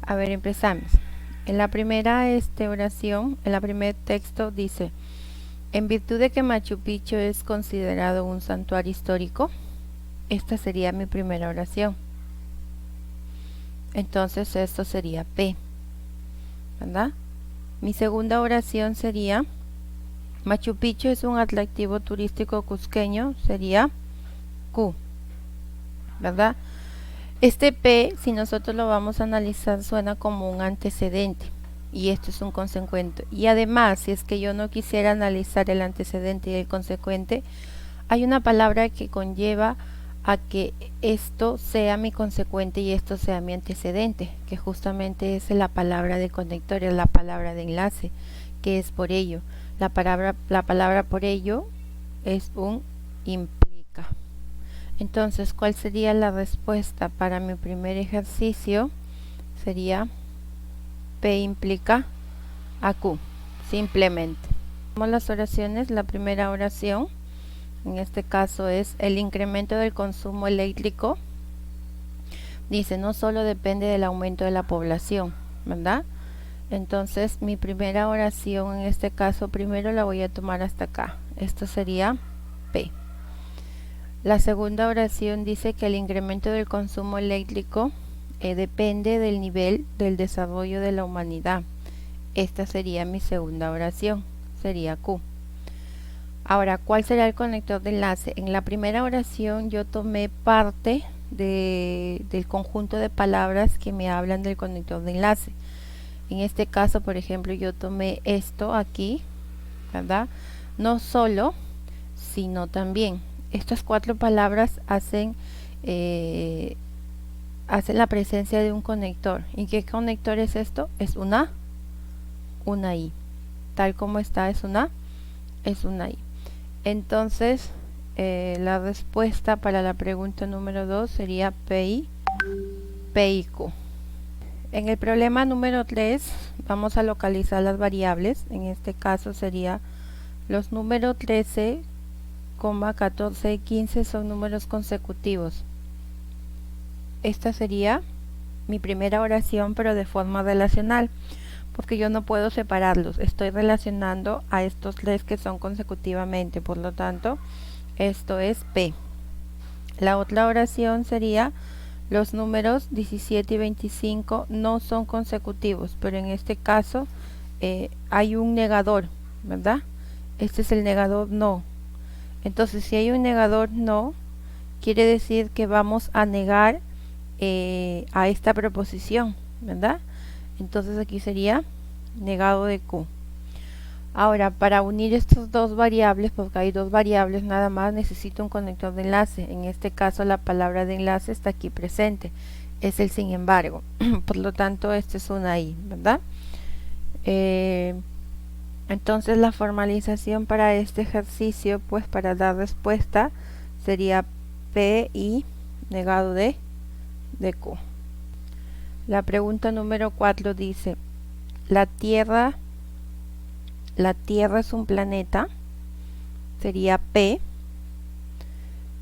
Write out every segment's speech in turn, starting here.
A ver, empezamos. En la primera oración, en la primer texto dice: en virtud de que Machu Picchu es considerado un santuario histórico, esta sería mi primera oración. Entonces esto sería P, ¿verdad? Mi segunda oración sería: Machu Picchu es un atractivo turístico cusqueño, sería Q, ¿verdad? Este P, si nosotros lo vamos a analizar, suena como un antecedente y esto es un consecuente. Y además, si es que yo no quisiera analizar el antecedente y el consecuente, hay una palabra que conlleva a que esto sea mi consecuente y esto sea mi antecedente, que justamente es la palabra de conector, es la palabra de enlace, que es por ello. La palabra por ello es un implica. Entonces, ¿cuál sería la respuesta para mi primer ejercicio? Sería P implica a Q, simplemente. Vamos a las oraciones. La primera oración, en este caso, es el incremento del consumo eléctrico. Dice, no solo depende del aumento de la población, ¿verdad? Entonces, mi primera oración, en este caso, primero la voy a tomar hasta acá. Esto sería P. La segunda oración dice que el incremento del consumo eléctrico depende del nivel del desarrollo de la humanidad. Esta sería mi segunda oración, sería Q. Ahora, ¿cuál será el conector de enlace? En la primera oración yo tomé parte del conjunto de palabras que me hablan del conector de enlace. En este caso, por ejemplo, yo tomé esto aquí, ¿verdad? No solo, sino también. Estas cuatro palabras hacen la presencia de un conector. ¿Y qué conector es esto? Es una I. Tal como está, es una I. Entonces, la respuesta para la pregunta número 2 sería P y Q. En el problema número 3 vamos a localizar las variables. En este caso sería los números 13, 14 y 15 son números consecutivos. Esta sería mi primera oración, pero de forma relacional, porque yo no puedo separarlos. Estoy relacionando a estos tres que son consecutivamente, por lo tanto, esto es P. La otra oración sería: los números 17 y 25 no son consecutivos, pero en este caso hay un negador, ¿verdad? Este es el negador no. Entonces, si hay un negador no, quiere decir que vamos a negar a esta proposición, ¿verdad? Entonces aquí sería negado de Q. Ahora, para unir estas dos variables, porque hay dos variables nada más, necesito un conector de enlace. En este caso la palabra de enlace está aquí presente, es el sin embargo. Por lo tanto, este es una I, ¿verdad? Entonces la formalización para este ejercicio, pues para dar respuesta, sería P y negado de Q. La pregunta número 4 dice: la Tierra es un planeta, sería P,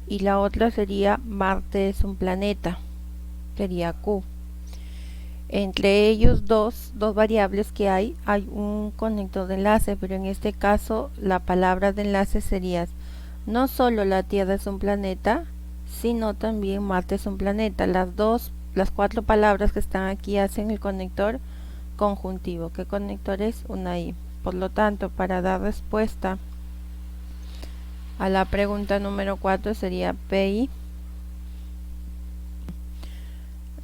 y la otra sería Marte es un planeta, sería Q. Entre ellos dos variables que hay un conector de enlace, pero en este caso la palabra de enlace sería: no solo la Tierra es un planeta, sino también Marte es un planeta. Las cuatro palabras que están aquí hacen el conector conjuntivo. ¿Qué conector es? Una I. Por lo tanto, para dar respuesta a la pregunta número 4 sería PI.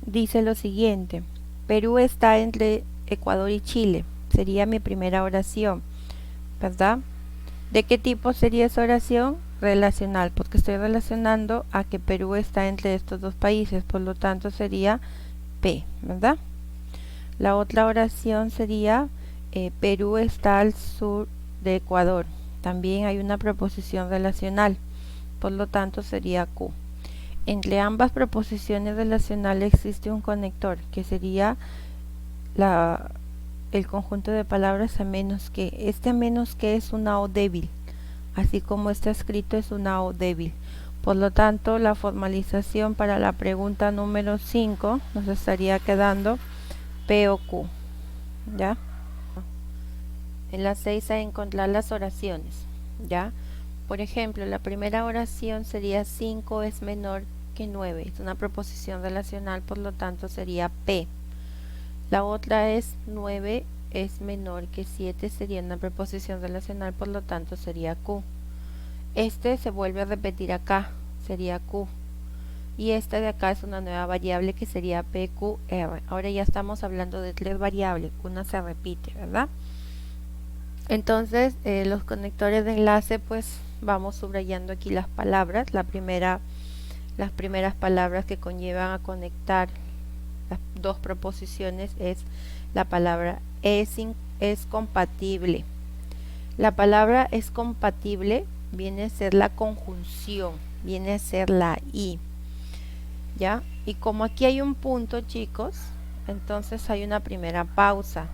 Dice lo siguiente: Perú está entre Ecuador y Chile. Sería mi primera oración, ¿verdad? ¿De qué tipo sería esa oración? Relacional, porque estoy relacionando a que Perú está entre estos dos países, por lo tanto sería P, ¿verdad? La otra oración sería Perú está al sur de Ecuador. También hay una proposición relacional, por lo tanto sería Q. Entre ambas proposiciones relacionales existe un conector, que sería el conjunto de palabras a menos que. Este a menos que es una O débil, así como está escrito es una O débil. Por lo tanto, la formalización para la pregunta número 5 nos estaría quedando P o Q. ¿Ya? En la 6 a encontrar las oraciones. ¿Ya? Por ejemplo, la primera oración sería 5 es menor que 9. Es una proposición relacional, por lo tanto sería P. La otra es 9 es menor que 7, sería una preposición relacional, por lo tanto sería Q. Este se vuelve a repetir acá, sería Q. Y esta de acá es una nueva variable que sería PQR. Ahora ya estamos hablando de 3 variables, una se repite, ¿verdad? Entonces los conectores de enlace, pues vamos subrayando aquí las palabras. Las primeras palabras que conllevan a conectar las dos proposiciones es la palabra es compatible. La palabra es compatible viene a ser la conjunción, viene a ser la I. ¿Ya? Y como aquí hay un punto, chicos, entonces hay una primera pausa.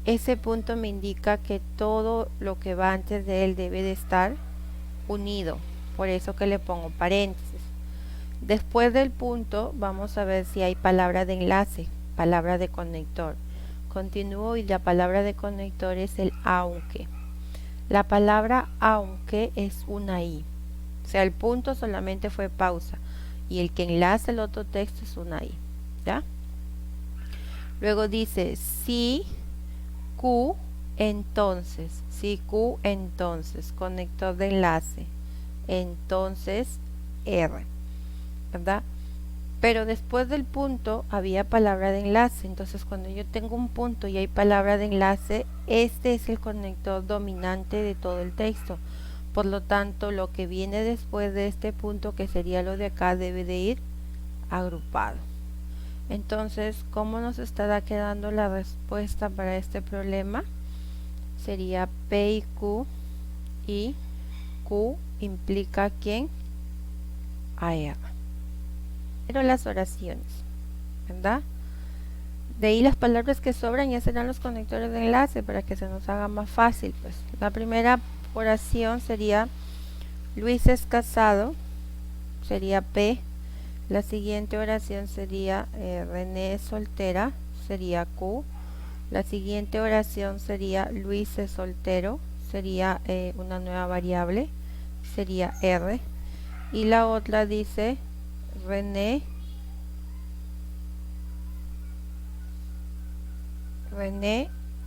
Ese punto me indica que todo lo que va antes de él debe de estar unido, por eso que le pongo paréntesis. Después del punto vamos a ver si hay palabra de enlace, palabra de conector. Continúo y la palabra de conector es el aunque. La palabra aunque es una I, o sea, el punto solamente fue pausa y el que enlaza el otro texto es una I. ¿Ya? Luego dice si Q entonces, si Q entonces, conector de enlace, entonces R, ¿verdad? Pero después del punto había palabra de enlace, entonces cuando yo tengo un punto y hay palabra de enlace, este es el conector dominante de todo el texto. Por lo tanto, lo que viene después de este punto, que sería lo de acá, debe de ir agrupado. Entonces, ¿cómo nos estará quedando la respuesta para este problema? Sería P y Q implica ¿quién? A R. Pero las oraciones, ¿verdad? De ahí las palabras que sobran ya serán los conectores de enlace para que se nos haga más fácil. Pues la primera oración sería Luis es casado, sería P. La siguiente oración sería René es soltera, sería Q. La siguiente oración sería Luis es soltero, sería una nueva variable, sería R. Y la otra dice René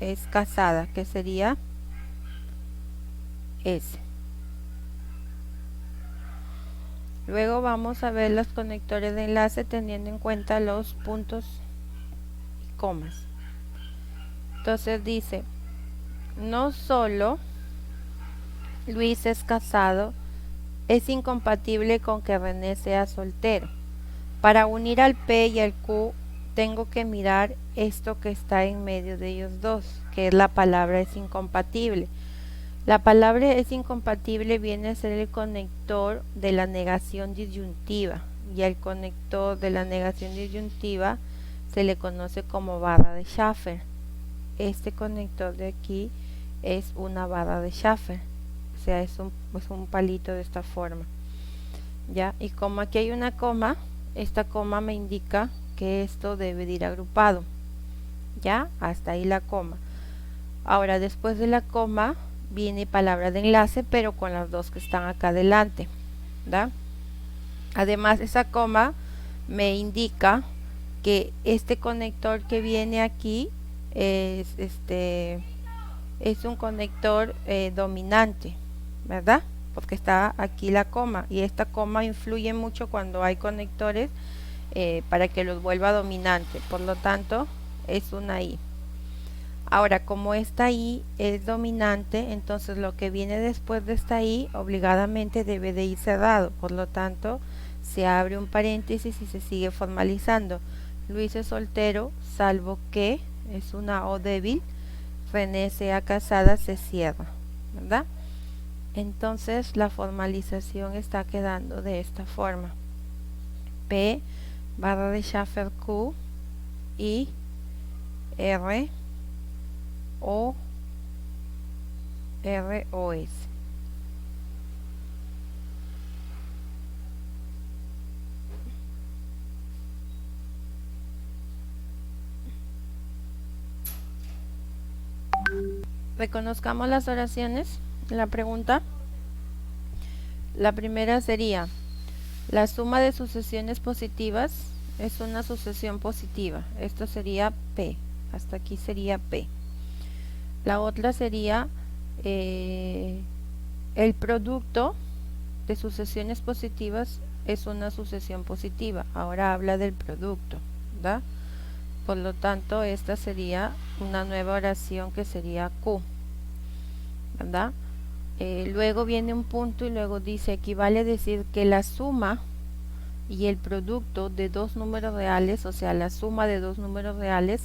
es casada, que sería S. Luego vamos a ver los conectores de enlace teniendo en cuenta los puntos y comas. Entonces dice, no solo Luis es casado, es incompatible con que René sea soltero. Para unir al P y al Q tengo que mirar esto que está en medio de ellos dos, que es la palabra es incompatible. La palabra es incompatible viene a ser el conector de la negación disyuntiva, y al conector de la negación disyuntiva se le conoce como barra de Schaffer. Este conector de aquí es una barra de Schaffer, o sea, es un palito de esta forma. ¿Ya? Y como aquí hay una coma, esta coma me indica que esto debe de ir agrupado. ¿Ya? Hasta ahí la coma. Ahora, después de la coma viene palabra de enlace, pero con las dos que están acá adelante. ¿Da? Además, esa coma me indica que este conector que viene aquí es un conector dominante, ¿verdad? Porque está aquí la coma, y esta coma influye mucho cuando hay conectores para que los vuelva dominante. Por lo tanto, es una I. Ahora, como esta I es dominante, entonces lo que viene después de esta I obligadamente debe de ir cerrado. Por lo tanto, se abre un paréntesis y se sigue formalizando. Luis es soltero, salvo que es una O débil. René sea casada, se cierra, ¿verdad? Entonces la formalización está quedando de esta forma. P barra de Schaffer Q y R O S. Reconozcamos las oraciones. La pregunta, la primera sería: la suma de sucesiones positivas es una sucesión positiva. Esto sería P. Hasta aquí sería P. La otra sería el producto de sucesiones positivas es una sucesión positiva. Ahora habla del producto, ¿verdad? Por lo tanto, esta sería una nueva oración que sería Q, ¿verdad? Luego viene un punto y luego dice: equivale a decir que la suma y el producto de dos números reales, o sea, la suma de dos números reales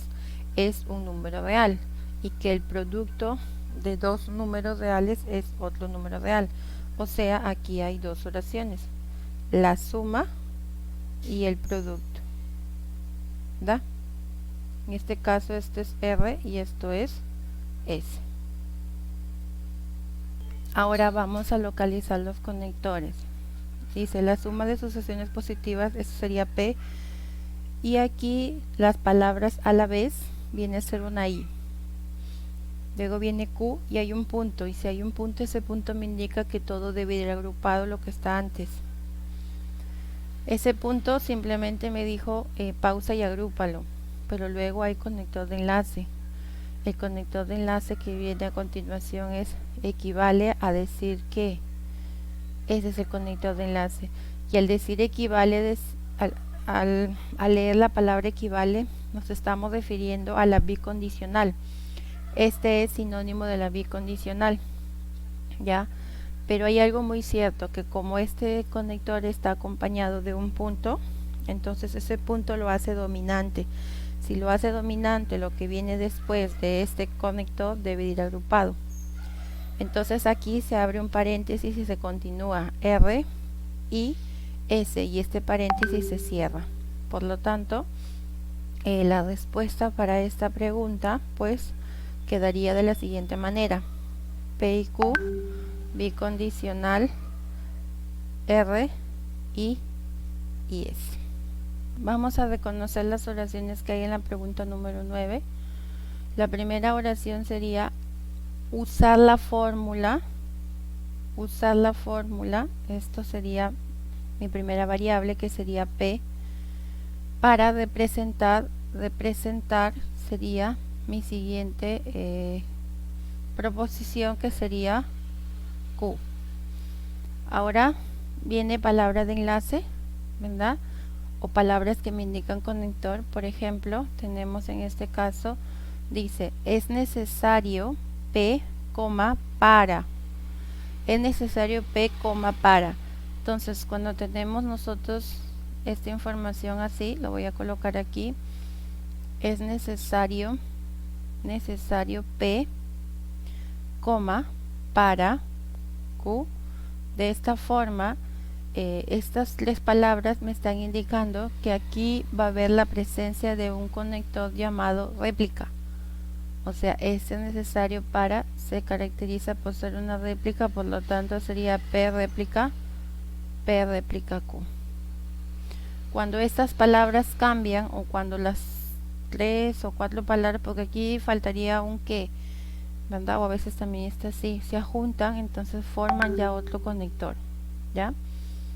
es un número real, y que el producto de dos números reales es otro número real. O sea, aquí hay dos oraciones: la suma y el producto, ¿verdad? En este caso este es R y esto es S. Ahora vamos a localizar los conectores. Dice la suma de sucesiones positivas, eso sería P, y aquí las palabras a la vez viene a ser una I. Luego viene Q y hay un punto, y si hay un punto, ese punto me indica que todo debe ir agrupado lo que está antes. Ese punto simplemente me dijo pausa y agrúpalo, pero luego hay conector de enlace. El conector de enlace que viene a continuación equivale a decir que ese es el conector de enlace, y al decir equivale, al leer la palabra equivale, nos estamos refiriendo a la bicondicional. Este es sinónimo de la bicondicional, ¿ya? Pero hay algo muy cierto, que como este conector está acompañado de un punto, entonces ese punto lo hace dominante. Si lo hace dominante, lo que viene después de este conector debe ir agrupado. Entonces aquí se abre un paréntesis y se continúa R, I, S, y este paréntesis se cierra. Por lo tanto, la respuesta para esta pregunta pues quedaría de la siguiente manera: P y Q, bicondicional, R, I y S. Vamos a reconocer las oraciones que hay en la pregunta número 9. La primera oración sería usar la fórmula. Esto sería mi primera variable, que sería P, para representar sería mi siguiente proposición, que sería Q. Ahora viene palabra de enlace, ¿verdad? O palabras que me indican conector. Por ejemplo, tenemos en este caso, dice: es necesario P, para. Es necesario P, para. Entonces, cuando tenemos nosotros esta información así, lo voy a colocar aquí: es necesario P, para Q. De esta forma, estas tres palabras me están indicando que aquí va a haber la presencia de un conector llamado réplica. O sea, este necesario para se caracteriza por ser una réplica, por lo tanto sería P réplica Q. Cuando estas palabras cambian, o cuando las 3 o 4 palabras, porque aquí faltaría un que, ¿verdad? O a veces también está así, se juntan, entonces forman ya otro conector, ¿ya?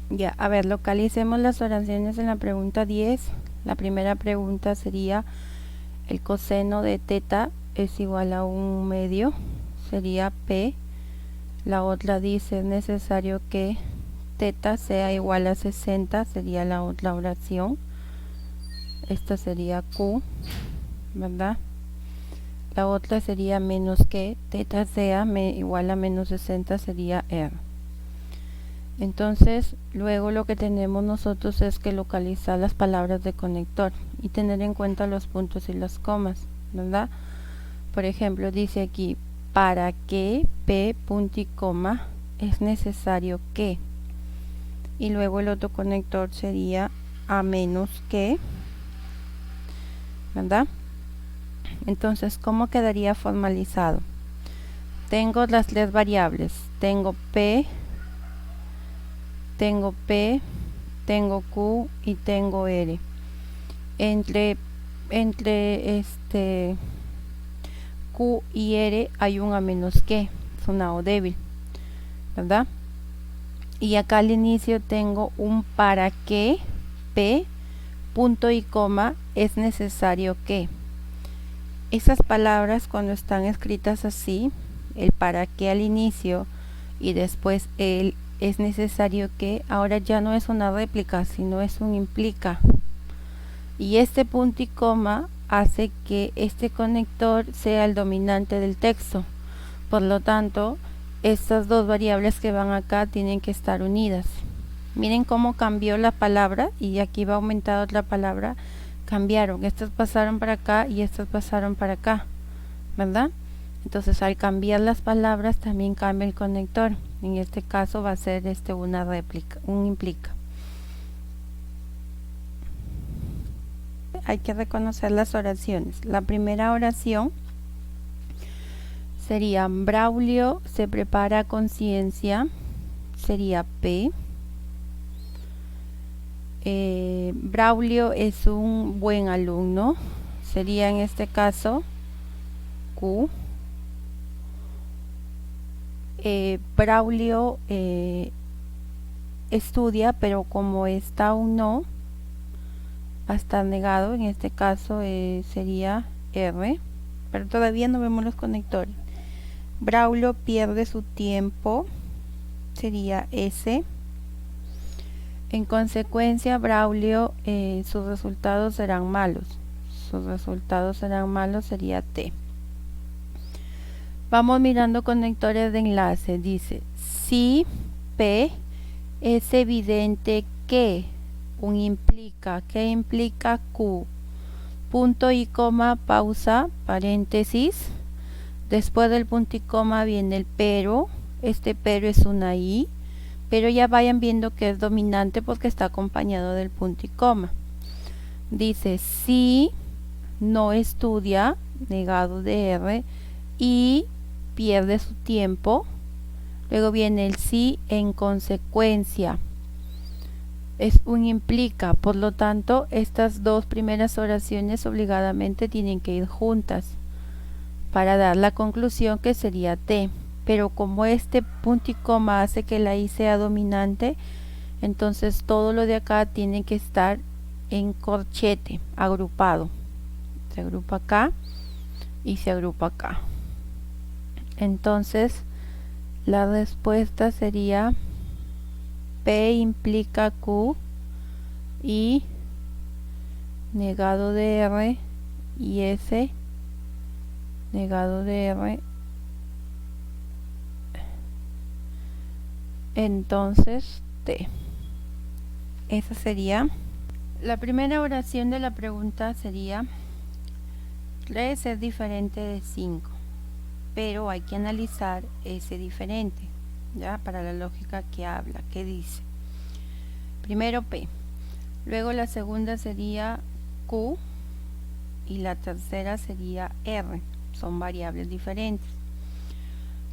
Ya, a ver, localicemos las oraciones en la pregunta 10. La primera pregunta sería: el coseno de teta es igual a 1/2, sería P. La otra dice: es necesario que teta sea igual a 60, sería la otra oración. Esta sería Q, ¿verdad? La otra sería menos que teta sea igual a menos 60, sería R. Entonces, luego lo que tenemos nosotros es que localizar las palabras de conector y tener en cuenta los puntos y las comas, ¿verdad? Por ejemplo, dice aquí: para que P, punto y coma, es necesario que. Y luego el otro conector sería a menos que, ¿verdad? Entonces, ¿cómo quedaría formalizado? Tengo las tres variables, tengo P, tengo Q y tengo R. Entre Q y R hay un a menos que, es una O débil, ¿verdad? Y acá al inicio tengo un para que P, punto y coma, es necesario que. Esas palabras cuando están escritas así, el para que al inicio y después el es necesario que, ahora ya no es una réplica, sino es un implica. Y este punto y coma hace que este conector sea el dominante del texto. Por lo tanto, estas dos variables que van acá tienen que estar unidas. Miren cómo cambió la palabra y aquí va aumentada otra palabra. Cambiaron, estas pasaron para acá y estas pasaron para acá, ¿verdad? Entonces al cambiar las palabras también cambia el conector. En este caso va a ser una réplica, un implica. Hay que reconocer las oraciones. La primera oración sería Braulio se prepara a conciencia, sería P. Braulio es un buen alumno, sería en este caso Q. Braulio estudia, pero como está un no, va a estar negado, en este caso sería R, pero todavía no vemos los conectores. Braulio pierde su tiempo, sería S. En consecuencia, Braulio, sus resultados serán malos. Sus resultados serán malos, sería T. Vamos mirando conectores de enlace. Dice, si P es evidente que un implica. ¿Qué implica Q? Punto y coma, pausa, paréntesis. Después del punto y coma viene el pero. Este pero es una I. Pero ya vayan viendo que es dominante porque está acompañado del punto y coma. Dice, si no estudia, negado de R, y pierde su tiempo. Luego viene el si en consecuencia. Es un implica, por lo tanto, estas dos primeras oraciones obligadamente tienen que ir juntas para dar la conclusión que sería T. Pero como este punto y coma hace que la I sea dominante, entonces todo lo de acá tiene que estar en corchete, agrupado. Se agrupa acá y se agrupa acá. Entonces la respuesta sería P implica Q y negado de R y S negado de R. Entonces T. Esa sería la primera oración de la pregunta. Sería 3 es diferente de 5, pero hay que analizar ese diferente, ya, para la lógica que habla, que dice primero P, luego la segunda sería Q y la tercera sería R. Son variables diferentes.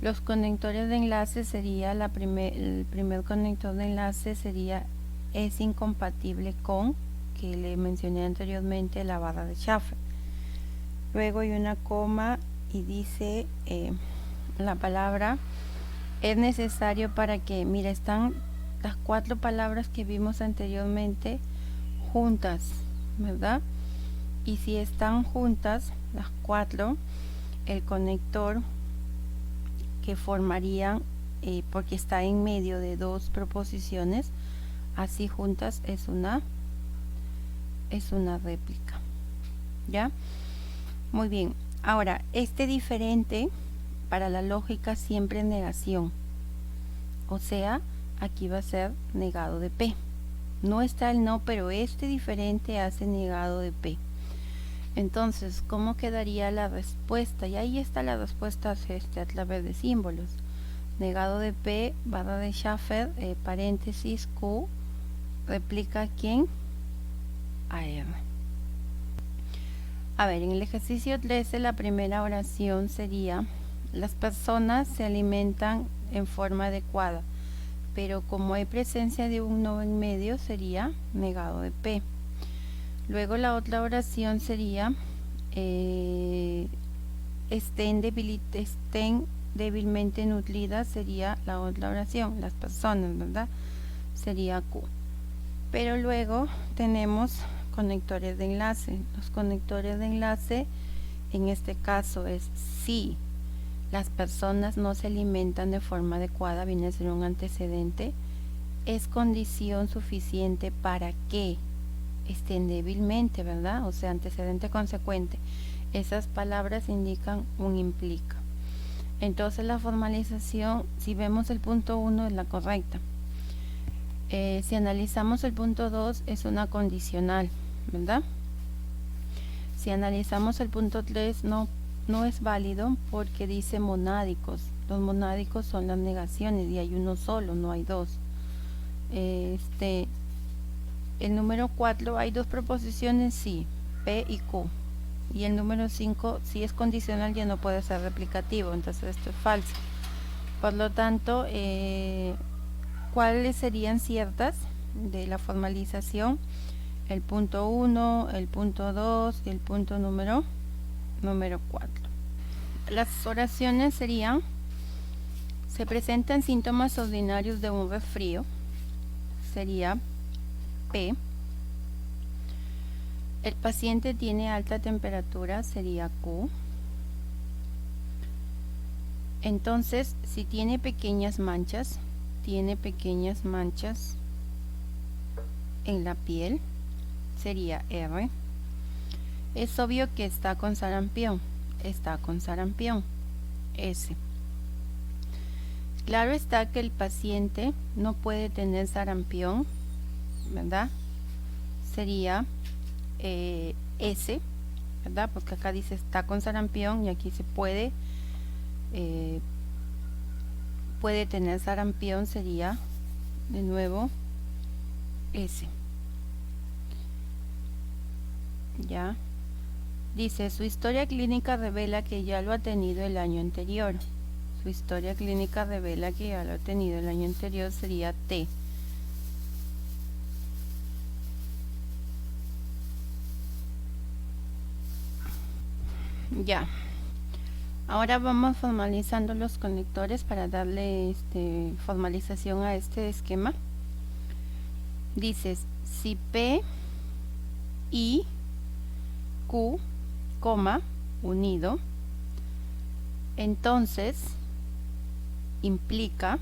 Los conectores de enlace sería el primer conector de enlace sería es incompatible con, que le mencioné anteriormente, la barra de Schaffer. Luego hay una coma y dice la palabra es necesario para que, mira, están las 4 palabras que vimos anteriormente juntas, ¿verdad? Y si están juntas las 4, el conector que formarían, porque está en medio de dos proposiciones, así juntas es una réplica, ¿ya? Muy bien. Ahora, este diferente para la lógica siempre es negación, o sea, aquí va a ser negado de P. No está el no, pero este diferente hace negado de P. Entonces, ¿cómo quedaría la respuesta? Y ahí está la respuesta a través de símbolos. Negado de P, barra de Schaffer, paréntesis, Q, replica ¿quién? A R. A ver, en el ejercicio 13 la primera oración sería: las personas se alimentan en forma adecuada, pero como hay presencia de un no en medio, sería negado de P. Luego la otra oración sería estén débilmente nutridas sería la otra oración, las personas, ¿verdad? Sería Q. Pero luego tenemos conectores de enlace. Los conectores de enlace en este caso es si las personas no se alimentan de forma adecuada, viene a ser un antecedente, es condición suficiente para que estén débilmente, ¿verdad? O sea, antecedente consecuente. Esas palabras indican un implica. Entonces la formalización, si vemos el punto 1, es la correcta. Si analizamos el punto 2, es una condicional, ¿verdad? Si analizamos el punto 3, no es válido porque dice monádicos. Los monádicos son las negaciones y hay uno solo, no hay dos. El número 4, hay dos proposiciones, sí, P y Q. Y el número 5, si es condicional, ya no puede ser replicativo, entonces esto es falso. Por lo tanto, ¿cuáles serían ciertas de la formalización? El punto 1, el punto 2 y el punto número 4. Las oraciones serían: se presentan síntomas ordinarios de un resfrío, sería P. El paciente tiene alta temperatura, sería Q. Entonces, si tiene pequeñas manchas en la piel, sería R. Es obvio que está con sarampión, S. Claro está que el paciente no puede tener sarampión, ¿verdad? Sería S, ¿verdad? Porque acá dice está con sarampión y aquí se puede tener sarampión, sería de nuevo S. Ya. Dice, su historia clínica revela que ya lo ha tenido el año anterior. Sería T. Ya. Ahora vamos formalizando los conectores para darle formalización a este esquema. Dices, si P y Q, unido, entonces implica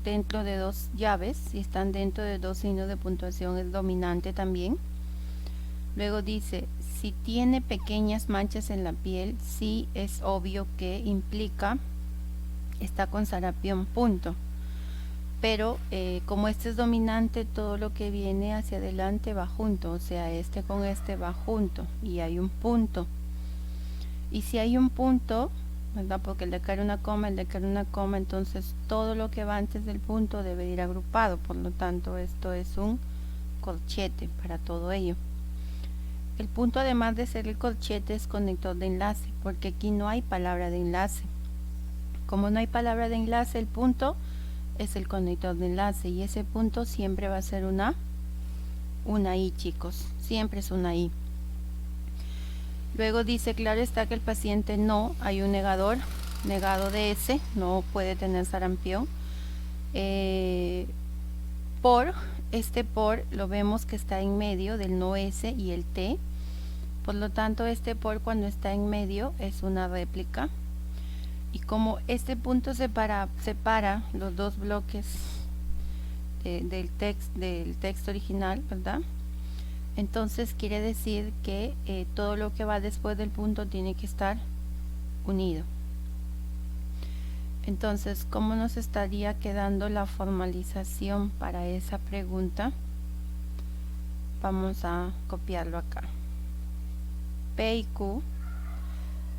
dentro de dos llaves. Si están dentro de dos signos de puntuación es dominante también. Luego dice, si tiene pequeñas manchas en la piel, sí es obvio que implica está con sarampión, punto. Pero como este es dominante, todo lo que viene hacia adelante va junto, o sea, este con este va junto y hay un punto. Y si hay un punto, ¿verdad? Porque le cae una coma, entonces todo lo que va antes del punto debe ir agrupado. Por lo tanto, esto es un corchete para todo ello. El punto, además de ser el corchete, es conector de enlace, porque aquí no hay palabra de enlace. Como no hay palabra de enlace, el punto es el conector de enlace y ese punto siempre va a ser una I, chicos, siempre es una I. Luego dice, claro está que el paciente no, hay un negado de S, no puede tener sarampión. Por lo vemos que está en medio del no S y el T, por lo tanto este por cuando está en medio es una réplica. Y como este punto separa los dos bloques del texto original, ¿verdad? Entonces quiere decir que todo lo que va después del punto tiene que estar unido. Entonces, ¿cómo nos estaría quedando la formalización para esa pregunta? Vamos a copiarlo acá. P y Q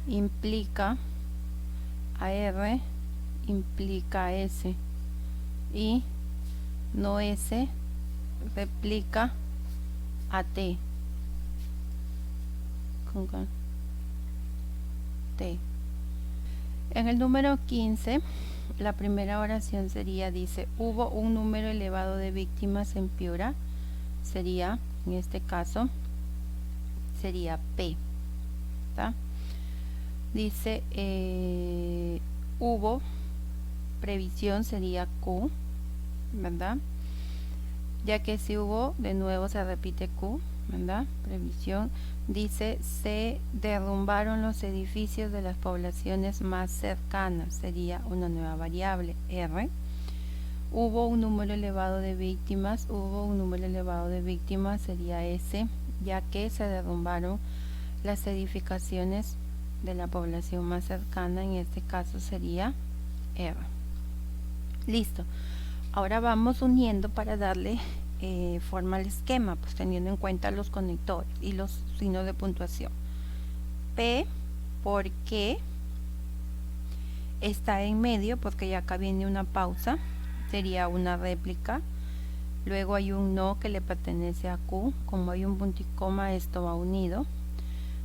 implica a R, implica S, y no S replica a T. En el número 15, la primera oración sería, dice, hubo un número elevado de víctimas en Piura, sería, en este caso, sería P, ¿está? Dice hubo, previsión sería Q, ¿verdad? Ya que si hubo, de nuevo se repite Q, ¿verdad? Previsión. Dice se derrumbaron los edificios de las poblaciones más cercanas, sería una nueva variable, R. Hubo un número elevado de víctimas, sería S, ya que se derrumbaron las edificaciones de la población más cercana, en este caso sería R. Listo. Ahora vamos uniendo para darle forma al esquema, pues teniendo en cuenta los conectores y los signos de puntuación. P, porque está en medio, porque ya acá viene una pausa, sería una réplica. Luego hay un no que le pertenece a Q, como hay un punto y coma, esto va unido.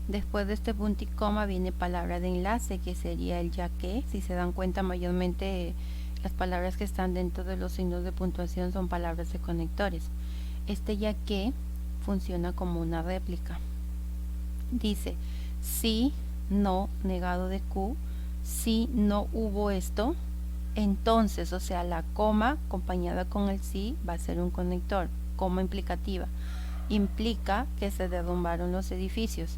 Después de este punto y coma viene palabra de enlace, que sería el ya que. Si se dan cuenta, mayormente las palabras que están dentro de los signos de puntuación son palabras de conectores. Este ya que funciona como una réplica. Dice si, no, negado de Q, si no hubo esto, entonces, o sea, la coma acompañada con el sí va a ser un conector. Coma implicativa. Implica que se derrumbaron los edificios.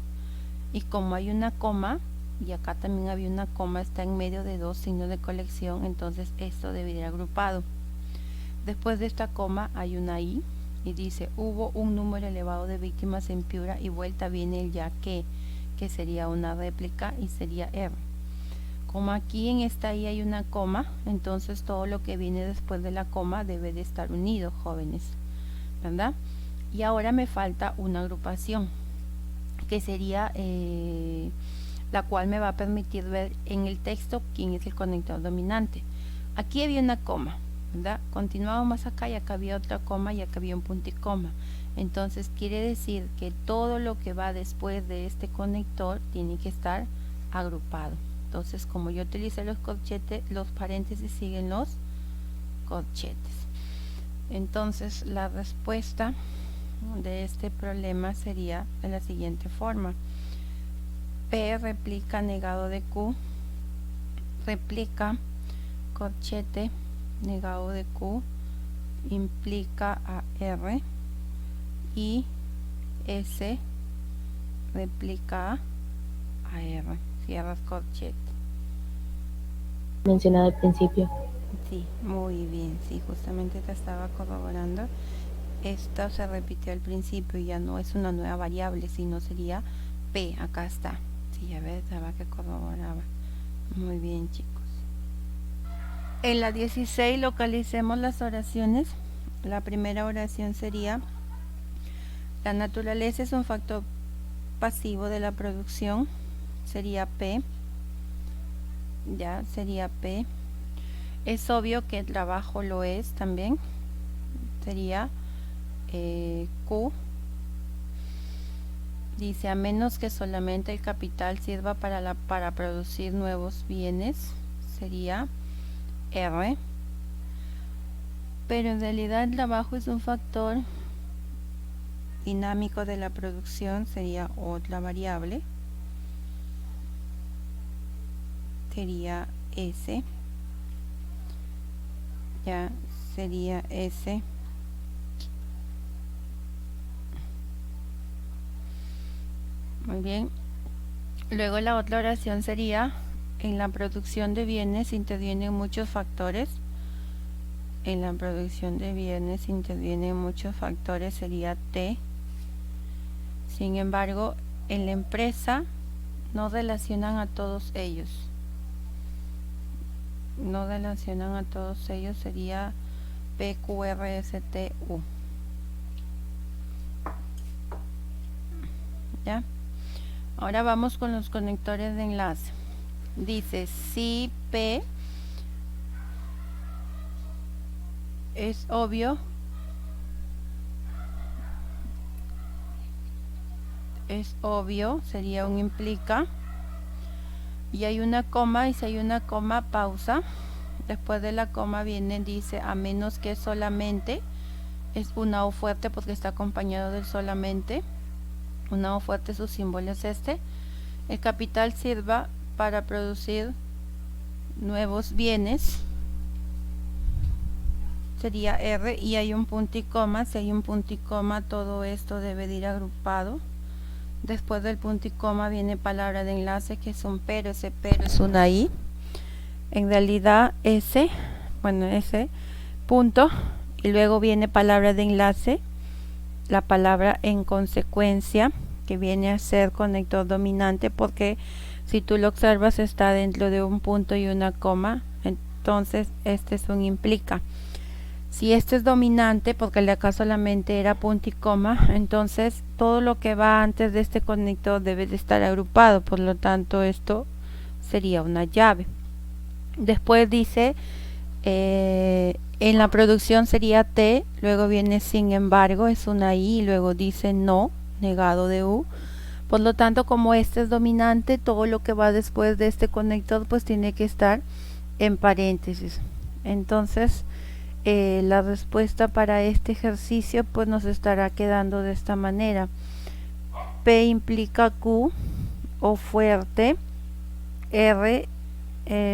Y como hay una coma, y acá también había una coma, está en medio de dos signos de colección, entonces esto debe ir agrupado. Después de esta coma hay una I y dice hubo un número elevado de víctimas en Piura, y vuelta viene el ya que sería una réplica y sería R. Como aquí en esta I hay una coma, entonces todo lo que viene después de la coma debe de estar unido, jóvenes, ¿verdad? Y ahora me falta una agrupación, que sería la cual me va a permitir ver en el texto quién es el conector dominante. Aquí había una coma, ¿verdad? Continuamos más acá y acá había otra coma y acá había un punto y coma. Entonces quiere decir que todo lo que va después de este conector tiene que estar agrupado. Entonces, como yo utilicé los corchetes, los paréntesis siguen los corchetes. Entonces, la respuesta de este problema sería de la siguiente forma: P replica negado de Q, replica corchete negado de Q, implica a R, y S replica a R, cierras corchete. Mencionado al principio. Sí, muy bien, sí, justamente te estaba corroborando. Esto se repitió al principio y ya no es una nueva variable, sino sería P, acá está. Sí, ya ves, estaba que corroboraba. Muy bien, chicos. En la 16 localicemos las oraciones. La primera oración sería: la naturaleza es un factor pasivo de la producción. Sería P. Ya, sería P. Es obvio que el trabajo lo es también. Sería Q. Dice a menos que solamente el capital sirva para producir nuevos bienes. Sería R. Pero en realidad el trabajo es un factor dinámico de la producción, sería otra variable, sería S, ya sería S. Muy bien. Luego la otra oración sería: en la producción de bienes intervienen muchos factores. En la producción de bienes intervienen muchos factores, sería T. Sin embargo, en la empresa no relacionan a todos ellos. No relacionan a todos ellos, sería PQRSTU. ¿Ya? Ahora vamos con los conectores de enlace. Dice si P es obvio, sería un implica, y hay una coma, y si hay una coma, pausa. Después de la coma viene, dice a menos que solamente, es una O fuerte porque está acompañado del solamente. Una O fuerte, su símbolo es este. El capital sirva para producir nuevos bienes sería R, y hay un punto y coma. Si hay un punto y coma, todo esto debe de ir agrupado. Después del punto y coma viene palabra de enlace, que es un pero. Ese pero es una I. En realidad ese punto, y luego viene palabra de enlace, la palabra en consecuencia, que viene a ser conector dominante, porque si tú lo observas está dentro de un punto y una coma. Entonces este es un implica. Si este es dominante, porque el de acá solamente era punto y coma, entonces todo lo que va antes de este conector debe de estar agrupado, por lo tanto esto sería una llave. Después dice, en la producción sería T, luego viene sin embargo, es una I, y luego dice no, negado de U. Por lo tanto, como este es dominante, todo lo que va después de este conector pues tiene que estar en paréntesis. Entonces la respuesta para este ejercicio pues nos estará quedando de esta manera: P implica Q o fuerte, R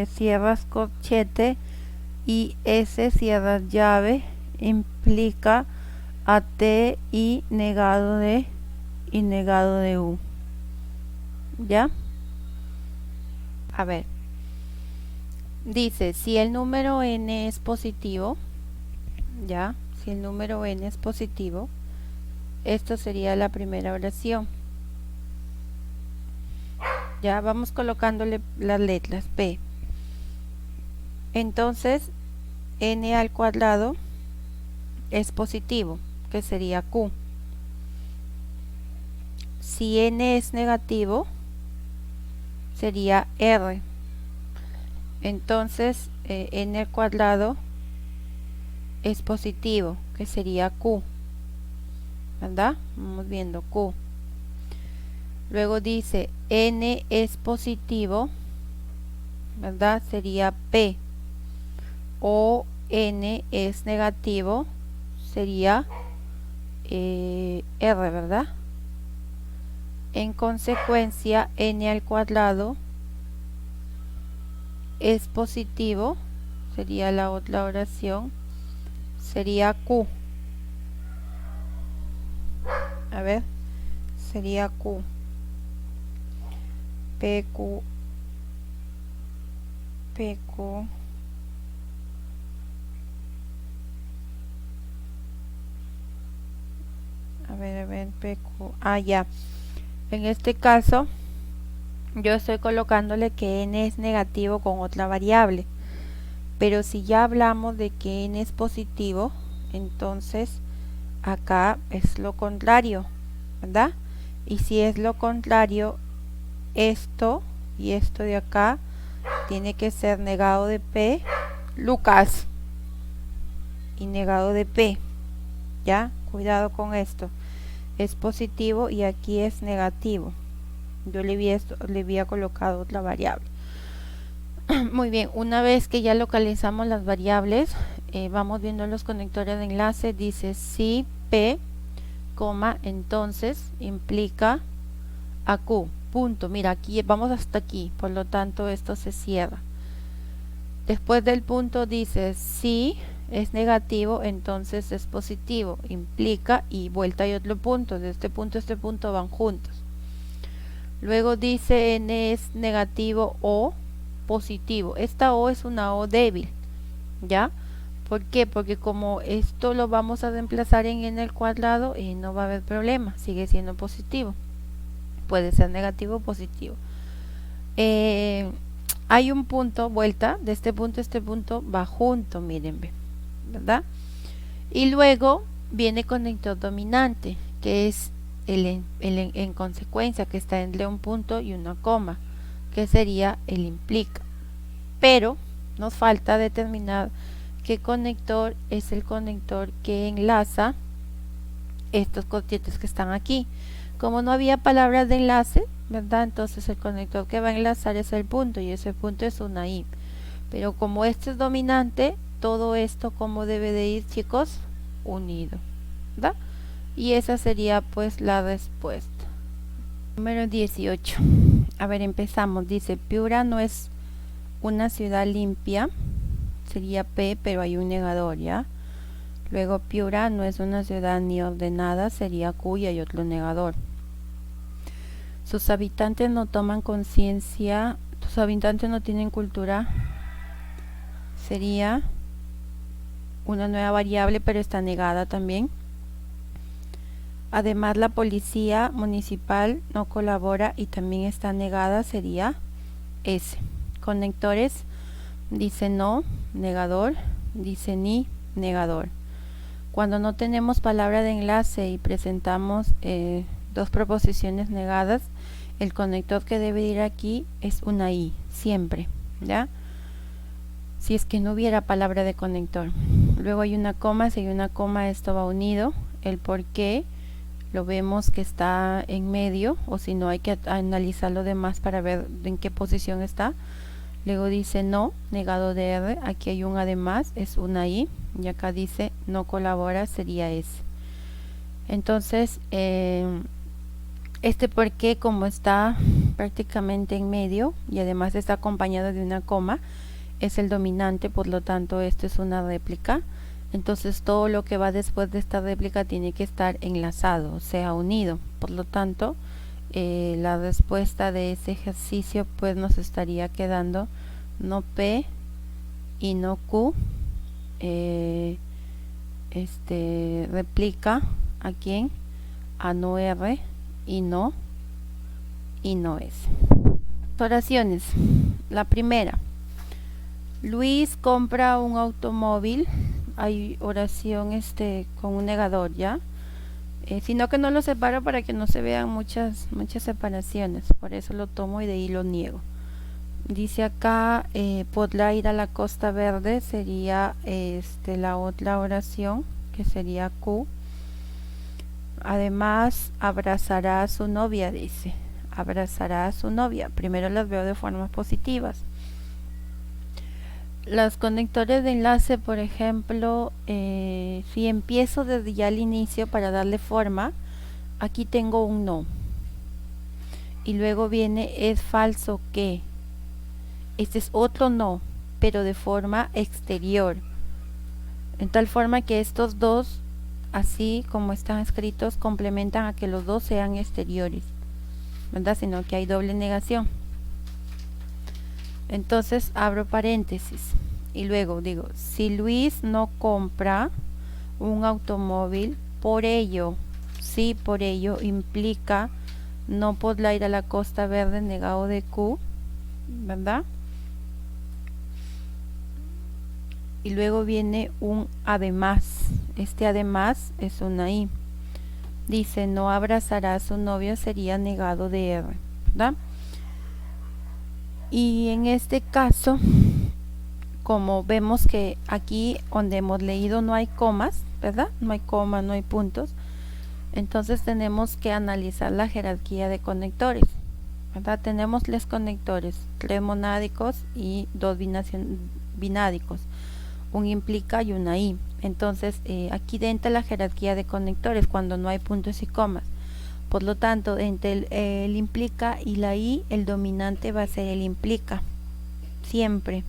cierras corchete, y S cierras llave, implica a T y negado de U. ¿Ya? A ver, dice, si el número n es positivo, ya, si el número n es positivo, esto sería la primera oración. Ya vamos colocándole las letras P. Entonces n al cuadrado es positivo, que sería Q. Si n es negativo, sería R. Entonces n al cuadrado es positivo, que sería Q, ¿verdad? Vamos viendo Q. Luego dice n es positivo, ¿verdad? Sería P. O n es negativo, sería R, ¿verdad? En consecuencia, n al cuadrado es positivo, sería la otra oración, sería Q. A ver, sería Q. PQ. A ver, PQ. Ya. En este caso, yo estoy colocándole que n es negativo con otra variable. Pero si ya hablamos de que n es positivo, entonces acá es lo contrario, ¿verdad? Y si es lo contrario, esto y esto de acá tiene que ser negado de P, Lucas, y negado de P. ¿Ya? Cuidado con esto. Es positivo y aquí es negativo. Yo le había colocado otra variable. Muy bien, una vez que ya localizamos las variables, vamos viendo los conectores de enlace. Dice si P, entonces implica a Q, punto. Mira, aquí vamos hasta aquí, por lo tanto esto se cierra. Después del punto dice si es negativo, entonces es positivo, implica, y vuelta y otro punto. De este punto a este punto van juntos. Luego dice n es negativo o positivo. Esta O es una O débil, ¿ya? ¿Por qué? Porque como esto lo vamos a reemplazar en n al cuadrado, no va a haber problema, sigue siendo positivo. Puede ser negativo o positivo. Hay un punto, vuelta, de este punto a este punto va junto, miren, ¿verdad? Y luego viene conector dominante, que es el en consecuencia, que está entre un punto y una coma, que sería el implica. Pero nos falta determinar qué conector es el conector que enlaza estos corchetes que están aquí. Como no había palabras de enlace, ¿verdad? Entonces el conector que va a enlazar es el punto, y ese punto es una I. Pero como este es dominante, todo esto como debe de ir, chicos, unido, ¿verdad? Y esa sería pues la respuesta. Número 18. A ver, empezamos. Dice, Piura no es una ciudad limpia, sería P, pero hay un negador, ¿ya? Luego, Piura no es una ciudad ni ordenada, sería Q y hay otro negador. Sus habitantes no toman conciencia, sus habitantes no tienen cultura, sería una nueva variable, pero está negada también. Además, la policía municipal no colabora y también está negada, sería S. Conectores, dice no, negador, dice ni, negador. Cuando no tenemos palabra de enlace y presentamos dos proposiciones negadas, el conector que debe ir aquí es una I, siempre, ¿ya? Si es que no hubiera palabra de conector. Luego hay una coma, si hay una coma esto va unido. El por qué lo vemos que está en medio, o si no hay que analizar lo demás para ver en qué posición está. Luego dice no, negado de R, aquí hay un además, es una I, y acá dice no colabora, sería S. Entonces, este por qué, como está prácticamente en medio y además está acompañado de una coma, es el dominante, por lo tanto esto es una réplica. Entonces todo lo que va después de esta réplica tiene que estar enlazado, o sea, unido. Por lo tanto, la respuesta de ese ejercicio pues nos estaría quedando no P y no Q, replica a quién, a no R y no S. Oraciones. La primera, Luis compra un automóvil. Hay oración con un negador, ¿ya? Sino que no lo separo para que no se vean muchas separaciones, por eso lo tomo y de ahí lo niego. Dice acá, podrá ir a la Costa Verde, sería la otra oración, que sería Q. Además, abrazará a su novia, dice, abrazará a su novia. Primero las veo de formas positivas. Los conectores de enlace, por ejemplo, si empiezo desde ya al inicio para darle forma, aquí tengo un no. Y luego viene es falso que. Este es otro no, pero de forma exterior. En tal forma que estos dos, así como están escritos, complementan a que los dos sean exteriores, ¿verdad? Sino que hay doble negación. Entonces abro paréntesis y luego digo, si Luis no compra un automóvil, por ello, sí, por ello implica no podrá ir a la Costa Verde, negado de Q, ¿verdad? Y luego viene un además, este además es una I. Dice, no abrazará a su novio, sería negado de R, ¿verdad? Y en este caso, como vemos que aquí donde hemos leído no hay comas, ¿verdad? No hay coma, no hay puntos. Entonces tenemos que analizar la jerarquía de conectores, ¿verdad? Tenemos los conectores, 3 monádicos y 2 binádicos. Un implica y una I. Entonces aquí dentro la jerarquía de conectores cuando no hay puntos y comas. Por lo tanto, entre el implica y la I, el dominante va a ser el implica, siempre,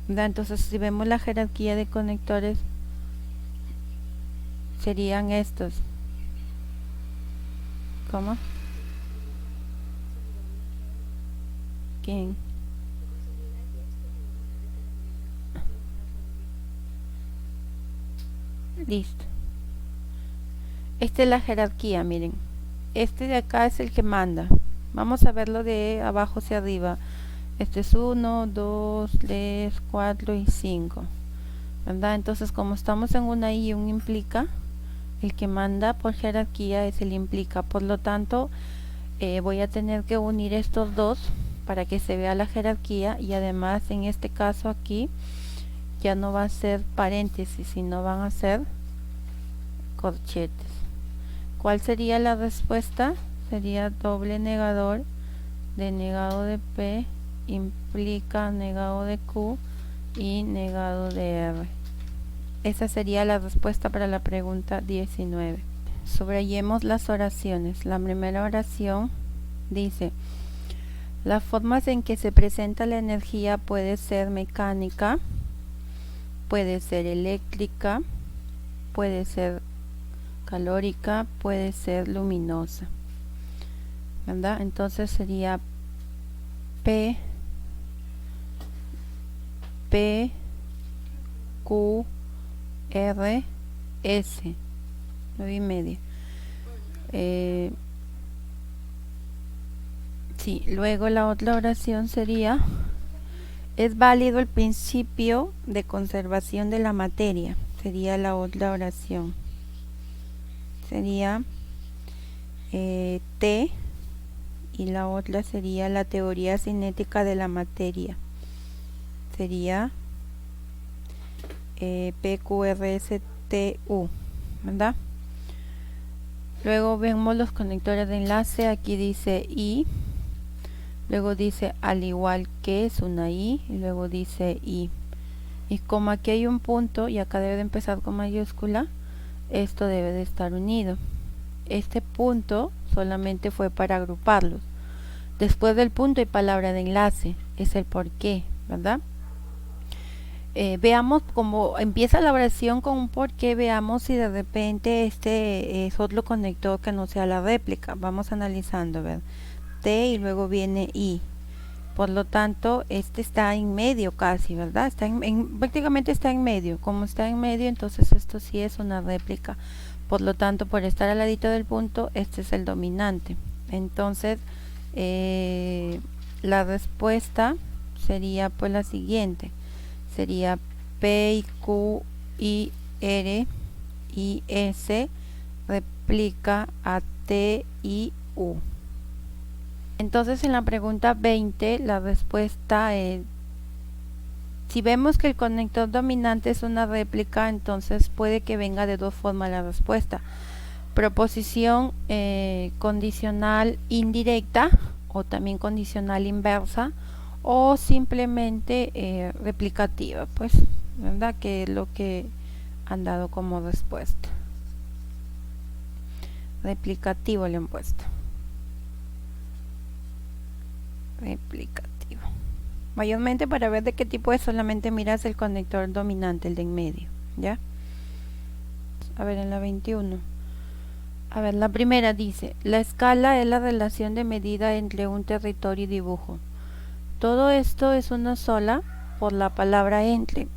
¿verdad? Entonces, si vemos la jerarquía de conectores, serían estos. ¿Cómo? ¿Quién? Listo. Esta es la jerarquía, miren. Este de acá es el que manda. Vamos a verlo de abajo hacia arriba. Este es 1, 2, 3, 4 y 5, ¿verdad? Entonces, como estamos en una I y un implica, el que manda por jerarquía es el implica. Por lo tanto, voy a tener que unir estos dos para que se vea la jerarquía, y además en este caso aquí ya no va a ser paréntesis, sino van a ser corchetes. ¿Cuál sería la respuesta? Sería doble negador de negado de P implica negado de Q y negado de R. Esa sería la respuesta para la pregunta 19. Subrayemos las oraciones. La primera oración dice, Las formas en que se presenta la energía puede ser mecánica, puede ser eléctrica, puede ser calórica, puede ser luminosa, ¿verdad? Entonces sería P, Q, R, S, 9:30. Sí, luego la otra oración sería: es válido el principio de conservación de la materia. Sería la otra oración. Sería T, y la otra sería la teoría cinética de la materia. Sería PQRSTU, ¿verdad? Luego vemos los conectores de enlace. Aquí dice I, luego dice al igual que, es una I, y luego dice I. Y como aquí hay un punto y acá debe de empezar con mayúscula, esto debe de estar unido. Este punto solamente fue para agruparlos. Después del punto hay palabra de enlace, es el por qué, ¿verdad? Veamos cómo empieza la oración con un por qué. Veamos si de repente este es otro conector que no sea la réplica. Vamos analizando, ¿verdad? T y luego viene I. Por lo tanto, este está en medio casi, ¿verdad? Está prácticamente está en medio. Como está en medio, entonces esto sí es una réplica. Por lo tanto, por estar al ladito del punto, este es el dominante. Entonces, la respuesta sería pues la siguiente. Sería P y Q y R y S replica a T y U. Entonces en la pregunta 20 la respuesta es: si vemos que el conector dominante es una réplica, entonces puede que venga de dos formas la respuesta: proposición condicional indirecta, o también condicional inversa, o simplemente replicativa, pues, ¿verdad? Que es lo que han dado como respuesta. Replicativo le han puesto. Replicativo. Mayormente para ver de qué tipo es, solamente miras el conector dominante, el de en medio, ¿ya? A ver, en la 21. A ver, la primera dice: la escala es la relación de medida entre un territorio y dibujo. Todo esto es una sola por la palabra entre.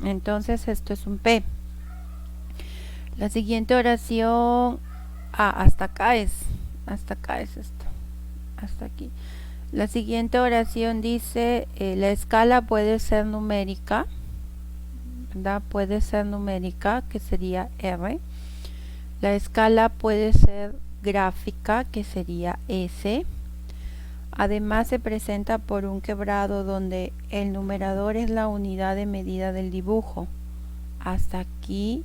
Entonces esto es un P. La siguiente oración, hasta acá es esto, hasta aquí. La siguiente oración dice: la escala puede ser numérica, ¿verdad? Puede ser numérica, que sería R. La escala puede ser gráfica, que sería S. Además se presenta por un quebrado donde el numerador es la unidad de medida del dibujo. Hasta aquí,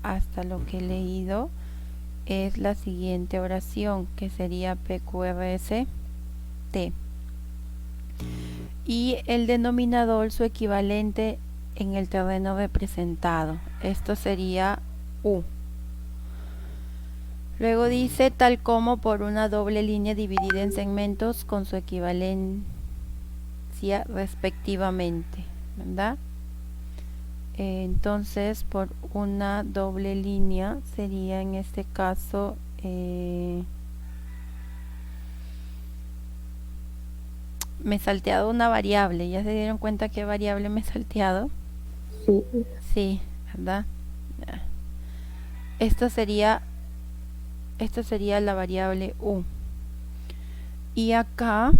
hasta lo que he leído, es la siguiente oración, que sería PQRS T. Y el denominador, su equivalente en el terreno representado. Esto sería U. Luego dice: tal como por una doble línea dividida en segmentos con su equivalencia respectivamente, ¿verdad? Entonces, por una doble línea sería en este caso me he salteado una variable. ¿Ya se dieron cuenta qué variable me he salteado? Sí. Sí, ¿verdad? Esto sería la variable U. Y acá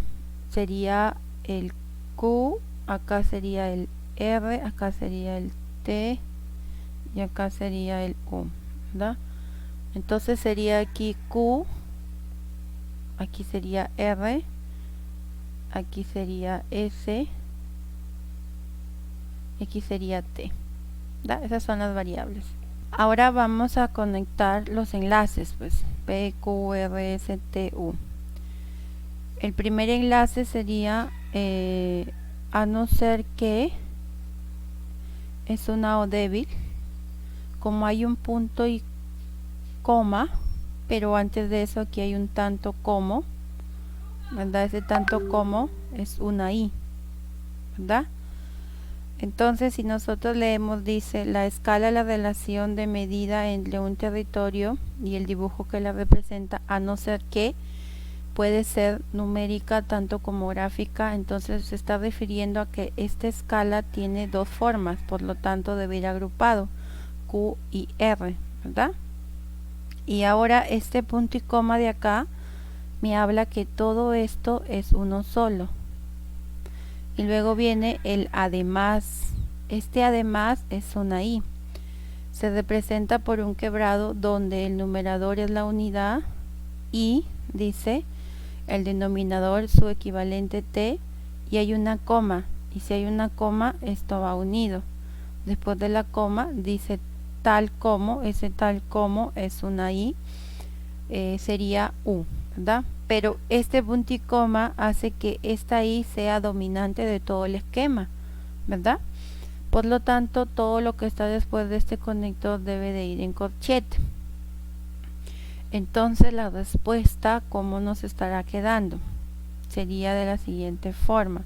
sería el Q, acá sería el R, acá sería el T y acá sería el U, ¿verdad? Entonces sería aquí Q, aquí sería R, aquí sería S, y aquí sería T, ¿verdad? Esas son las variables. Ahora vamos a conectar los enlaces, pues, P, Q, R, S, T, U. El primer enlace sería a no ser que es una O débil, como hay un punto y coma, pero antes de eso aquí hay un tanto como, ¿verdad? Ese tanto como es una I, ¿verdad? Entonces, si nosotros leemos, dice, la escala es la relación de medida entre un territorio y el dibujo que la representa, a no ser que puede ser numérica tanto como gráfica. Entonces se está refiriendo a que esta escala tiene dos formas, por lo tanto debe ir agrupado, Q y R, ¿verdad? Y ahora este punto y coma de acá me habla que todo esto es uno solo. Y luego viene el además. Este además es una I. Se representa por un quebrado donde el numerador es la unidad y, dice, el denominador su equivalente T, y hay una coma. Y si hay una coma, esto va unido. Después de la coma dice tal como, ese tal como es una I, sería U, ¿verdad? Pero este punto y coma hace que esta I sea dominante de todo el esquema, ¿verdad? Por lo tanto, todo lo que está después de este conector debe de ir en corchete. Entonces la respuesta, ¿cómo nos estará quedando? Sería de la siguiente forma.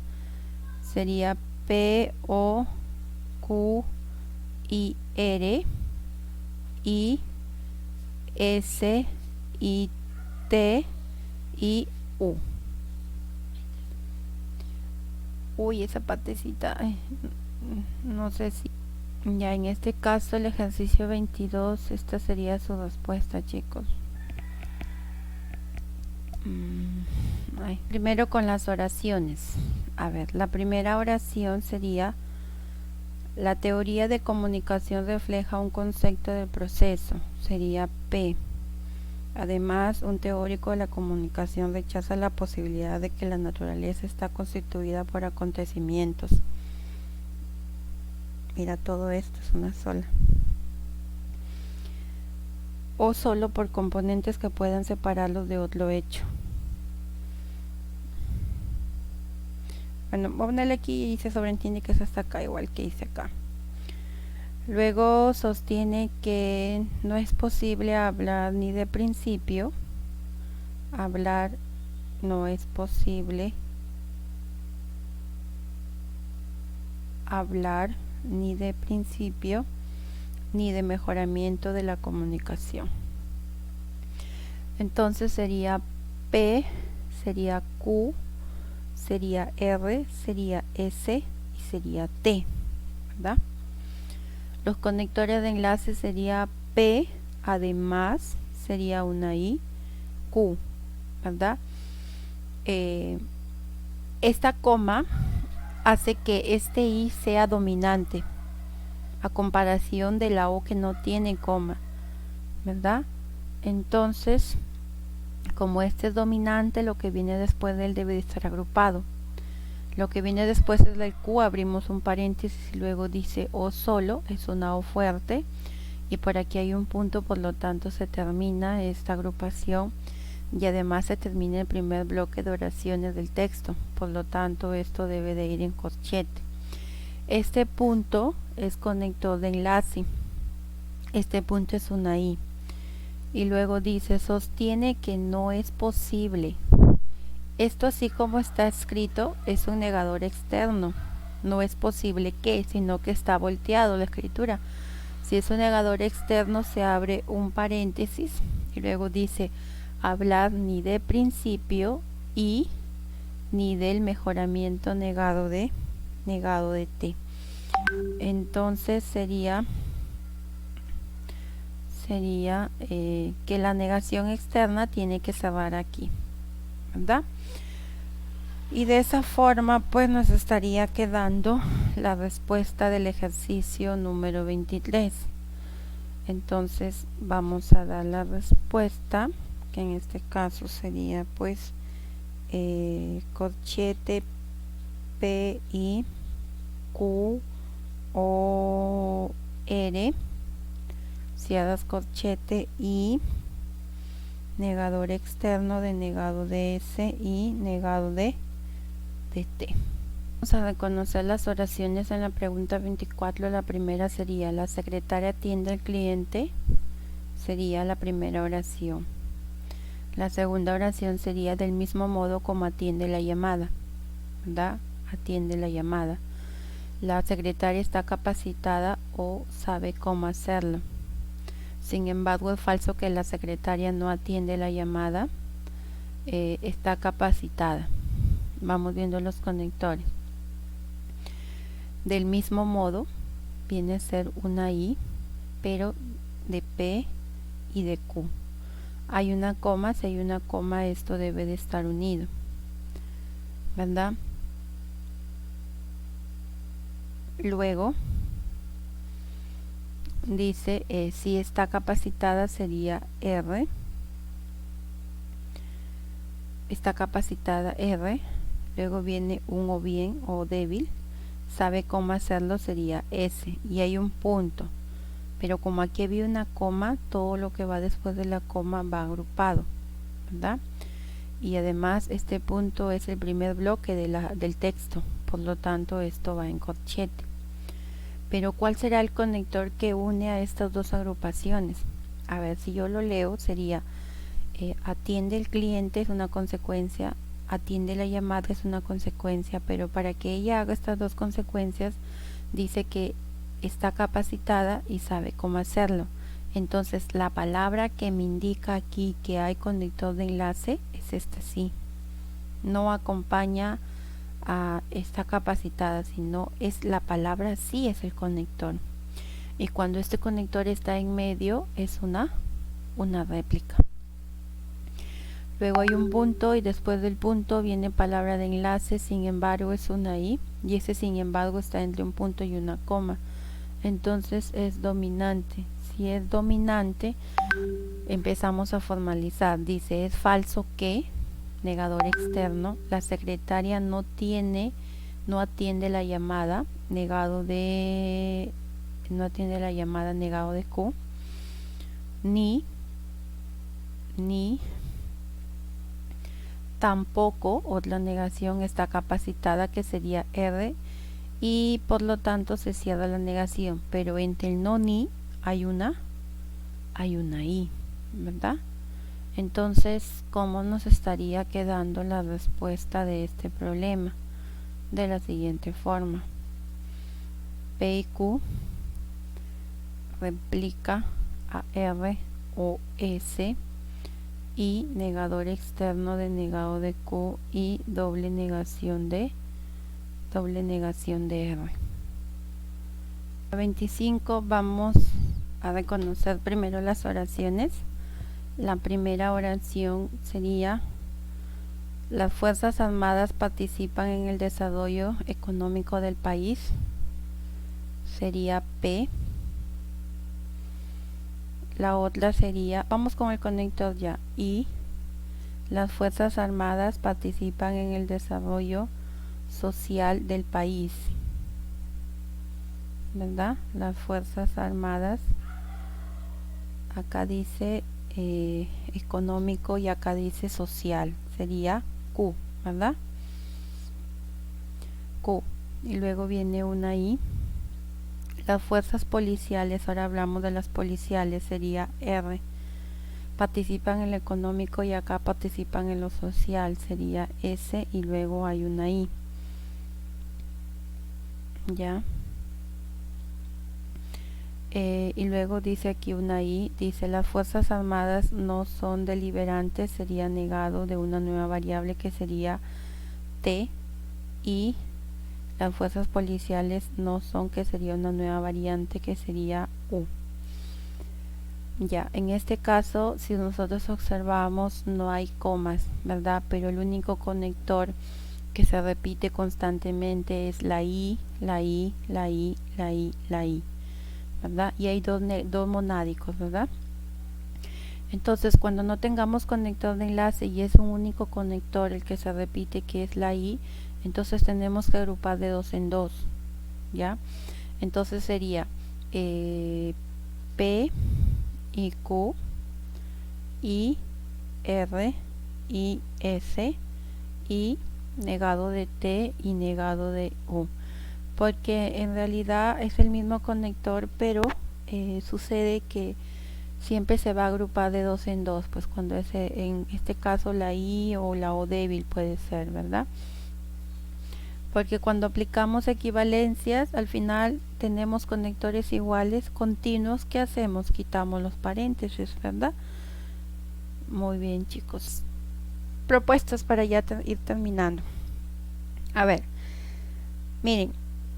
Sería P, O, Q, I, R, I, S, I, T y U. Uy, esa partecita, no sé si... Ya en este caso el ejercicio 22, esta sería su respuesta, chicos. Primero con las oraciones. A ver, la primera oración sería: la teoría de comunicación refleja un concepto del proceso. Sería P. Además, un teórico de la comunicación rechaza la posibilidad de que la naturaleza está constituida por acontecimientos. Mira, todo esto es una sola. O solo por componentes que puedan separarlos de otro hecho. Bueno, voy a ponerle aquí y se sobreentiende que es hasta acá, igual que hice acá. Luego sostiene que no es posible hablar ni de principio. No es posible hablar ni de principio ni de mejoramiento de la comunicación. Entonces sería P, sería Q, sería R, sería S y sería T, ¿verdad? Los conectores de enlace sería P, además sería una I, Q, ¿verdad? Esta coma hace que este I sea dominante a comparación de la O que no tiene coma, ¿verdad? Entonces, como este es dominante, lo que viene después de él debe de estar agrupado. Lo que viene después es el Q, abrimos un paréntesis y luego dice O solo, es una O fuerte, y por aquí hay un punto, por lo tanto se termina esta agrupación y además se termina el primer bloque de oraciones del texto, por lo tanto esto debe de ir en corchete. Este punto es conector de enlace, este punto es una I, y luego dice sostiene que no es posible. Esto, así como está escrito, es un negador externo. No es posible que, sino que está volteado la escritura. Si es un negador externo, se abre un paréntesis y luego dice hablar ni de principio y ni del mejoramiento negado de T. Entonces sería que la negación externa tiene que cerrar aquí, ¿verdad? Y de esa forma pues nos estaría quedando la respuesta del ejercicio número 23. Entonces vamos a dar la respuesta, que en este caso sería pues corchete P, I, Q, O, R, cierras corchete I, negador externo de negado de S y negado de T. Vamos a reconocer las oraciones en la pregunta 24. La primera sería: la secretaria atiende al cliente, sería la primera oración. La segunda oración sería del mismo modo como atiende la llamada, ¿verdad? Atiende la llamada. La secretaria está capacitada o sabe cómo hacerlo. Sin embargo, es falso que la secretaria no atiende la llamada, está capacitada. Vamos viendo los conectores. Del mismo modo, viene a ser una I, pero de P y de Q. Hay una coma, si hay una coma, esto debe de estar unido, ¿verdad? Luego dice si está capacitada sería R, está capacitada R, luego viene un o bien o débil, sabe cómo hacerlo sería S, y hay un punto, pero como aquí había una coma, todo lo que va después de la coma va agrupado, ¿verdad? Y además este punto es el primer bloque del texto, por lo tanto esto va en corchete. Pero ¿cuál será el conector que une a estas dos agrupaciones? A ver, si yo lo leo sería atiende el cliente es una consecuencia, atiende la llamada es una consecuencia, pero para que ella haga estas dos consecuencias dice que está capacitada y sabe cómo hacerlo. Entonces la palabra que me indica aquí que hay conector de enlace es esta, sí. No acompaña a está capacitada, sino es la palabra sí es el conector. Y cuando este conector está en medio es una réplica. Luego hay un punto y después del punto viene palabra de enlace, sin embargo es una I, y ese sin embargo está entre un punto y una coma. Entonces es dominante. Si es dominante, empezamos a formalizar. Dice, es falso que, negador externo, la secretaria no atiende la llamada, negado de Q, ni tampoco otra negación está capacitada, que sería R, y por lo tanto se cierra la negación, pero entre el no ni hay una I, ¿verdad? Entonces, ¿cómo nos estaría quedando la respuesta de este problema? De la siguiente forma: P y Q replica a R o S, y negador externo de negado de Q y doble negación de R. 25 vamos a reconocer primero las oraciones. La primera oración sería: las Fuerzas Armadas participan en el desarrollo económico del país. Sería P. La otra sería, vamos con el conector ya, I. Las Fuerzas Armadas participan en el desarrollo social del país, ¿verdad? Las Fuerzas Armadas, acá dice económico y acá dice social, sería Q, ¿verdad? Q. Y luego viene una I. Las fuerzas policiales, ahora hablamos de las policiales, sería R. Participan en lo económico y acá participan en lo social, sería S, y luego hay una I. ¿Ya? Y luego dice aquí una I, dice las Fuerzas Armadas no son deliberantes, sería negado de una nueva variable que sería T, y las fuerzas policiales no son, que sería una nueva variante que sería U. Ya, en este caso, si nosotros observamos, no hay comas, ¿verdad? Pero el único conector que se repite constantemente es la I, la I, la I, la I, la I, ¿verdad? Y hay dos monádicos, ¿verdad? Entonces, cuando no tengamos conector de enlace y es un único conector el que se repite, que es la I, entonces tenemos que agrupar de dos en dos, ¿ya? Entonces sería P y Q, I, R, I, S, y negado de T y negado de U, porque en realidad es el mismo conector, pero sucede que siempre se va a agrupar de dos en dos, pues cuando es en este caso la I o la O débil puede ser, ¿verdad? Porque cuando aplicamos equivalencias, al final tenemos conectores iguales continuos. ¿Qué hacemos? Quitamos los paréntesis, ¿verdad? Muy bien, chicos. Propuestas para ya ir terminando. A ver, miren,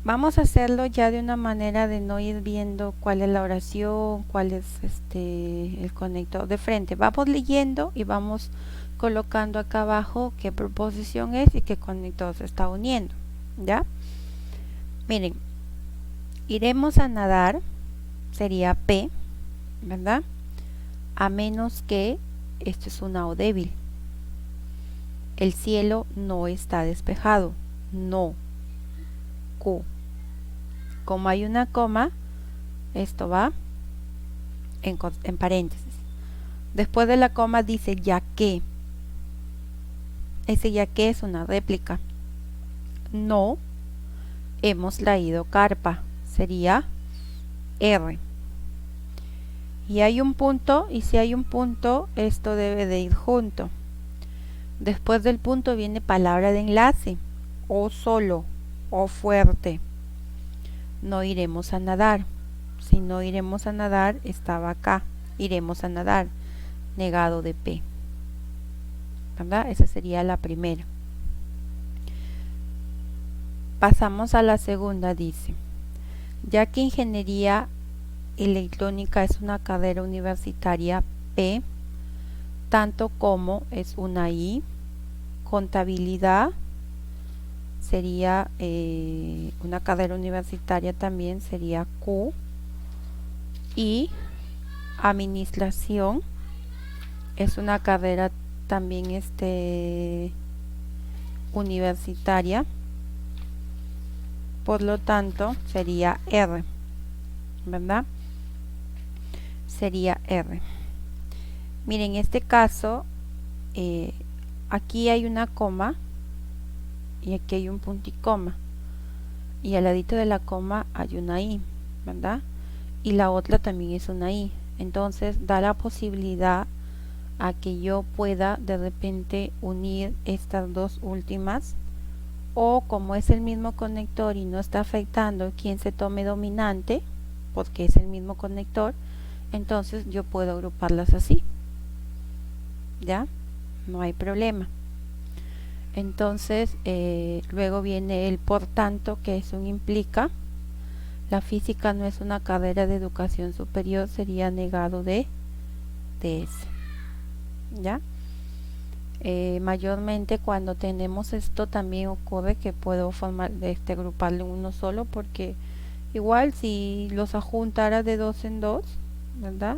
vamos a hacerlo ya de una manera de no ir viendo cuál es la oración, cuál es el conector de frente. Vamos leyendo y vamos colocando acá abajo qué proposición es y qué conector se está uniendo, ¿ya? Miren, iremos a nadar, sería P, ¿verdad? A menos que, esto es una O débil. El cielo no está despejado, no, Q. Como hay una coma, esto va en paréntesis. Después de la coma dice ya que. Ese ya que es una réplica. No hemos traído carpa, sería R. Y hay un punto, y si hay un punto, esto debe de ir junto. Después del punto viene palabra de enlace, o solo, o fuerte. No iremos a nadar. Si no iremos a nadar, estaba acá. Iremos a nadar, negado de P, ¿verdad? Esa sería la primera. Pasamos a la segunda, dice, ya que ingeniería electrónica es una carrera universitaria P, tanto como es una I, contabilidad sería una carrera universitaria también sería Q, y administración es una carrera también universitaria, por lo tanto sería R, ¿verdad? Sería R. Miren, en este caso aquí hay una coma y aquí hay un punto y coma, y al ladito de la coma hay una I, ¿verdad? Y la otra también es una I. Entonces da la posibilidad a que yo pueda de repente unir estas dos últimas, o como es el mismo conector y no está afectando quien se tome dominante, porque es el mismo conector, entonces yo puedo agruparlas así, ¿ya? No hay problema. Entonces luego viene el por tanto, que es un implica. La física no es una carrera de educación superior, sería negado de DS, ¿ya? Mayormente cuando tenemos esto también ocurre que puedo formar agruparlo en uno solo, porque igual si los ajuntara de dos en dos, ¿verdad?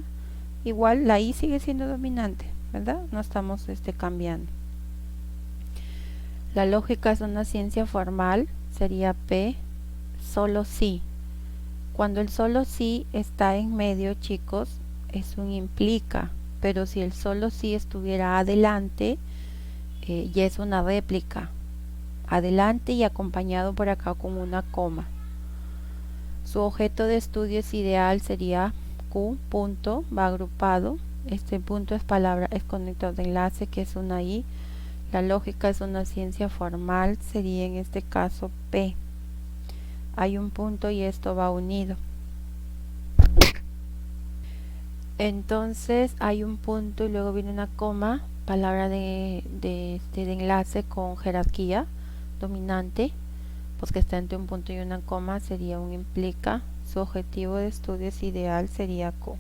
Igual la I sigue siendo dominante, ¿verdad? No estamos cambiando. La lógica es una ciencia formal, sería P, solo sí. Cuando el solo sí está en medio, chicos, es un implica, pero si el solo sí estuviera adelante, ya es una réplica. Adelante y acompañado por acá con una coma. Su objeto de estudio es ideal, sería Q, punto, va agrupado. Este punto es conector de enlace, que es una I. La lógica es una ciencia formal, sería en este caso P. Hay un punto y esto va unido. Entonces hay un punto y luego viene una coma, palabra de enlace con jerarquía dominante, pues que está entre un punto y una coma, sería un implica. Su objetivo de estudio es ideal, sería Q.